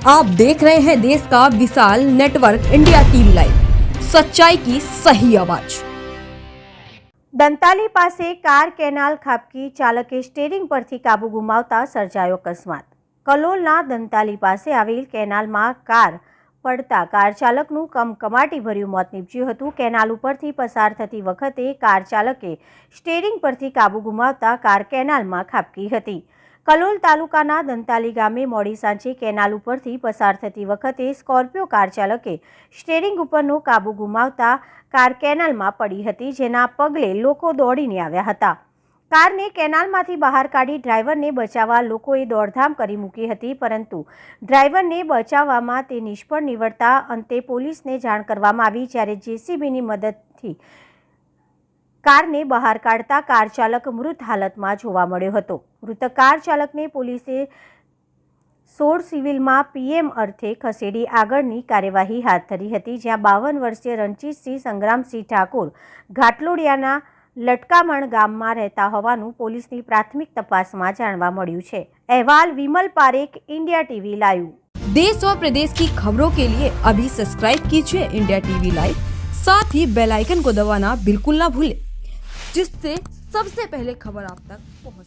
आप देख रहे हैं देश का विशाल नेटवर्क इंडिया टीवी लाइव, सच्चाई की सही आवाज। દંતાલી પાસે કાર કેનાલ ખાબકી ચાલકે સ્ટીયરિંગ પરથી કાબુ ગુમાવતા સર્જાયો અકસ્માત। કલોલના દંતાલી પાસે આવેલ કેનાલમાં કાર પડતા કાર ચાલકનું કમકમાટીભર્યું મોત નીપજ્યું હતું। કેનાલ ઉપરથી પસાર થતી વખતે કાર ચાલકે સ્ટીયરિંગ પરથી કાબુ ગુમાવતા કાર કેનાલમાં ખાબકી હતી। કલોલ તાલુકાના દંતાલી ગામે મોડી સાંજે કેનાલ ઉપરથી પસાર થતી વખતે સ્કોર્પિયો કાર ચાલકે સ્ટીયરિંગ ઉપરનો કાબુ ગુમાવતા કાર કેનાલમાં પડી હતી, જેના પગલે લોકો દોડીને આવ્યા હતા। કારને કેનાલમાંથી બહાર કાઢી ડ્રાઈવરને બચાવવા લોકોએ દોડધામ કરી મૂકી હતી, પરંતુ ડ્રાઈવરને બચાવવામાં તે નિષ્ફળ નીવડતા અંતે પોલીસને જાણ કરવામાં આવી, જ્યારે જેસીબીની મદદથી कारने बहार काढ़ता कार चालक मृत हालत में जोवा मळ्यो हतो। मृतक कार चालक ने पुलिसे 16 सिविल में पीएम अर्थे खसेड़ी आगळनी कार्यवाही हाथ धरी हती, ज्यां 52 वर्षीय रणजीतसिंह संग्रामसिंह ठाकुर घाटलोडियाना लटकामण गाम में रहता होवानुं पोलीसनी प्राथमिक तपास में जाणवा मळ्युं छे। अहवाल विमल पारेख, इंडिया टीवी लाइव। देश और प्रदेश की खबरों के लिए अभी सब्सक्राइब कीजिए इंडिया टीवी लाइव, साथ ही बेल आइकन को दबाना बिल्कुल ना भूलें, जिससे सबसे पहले खबर आप तक पहुंच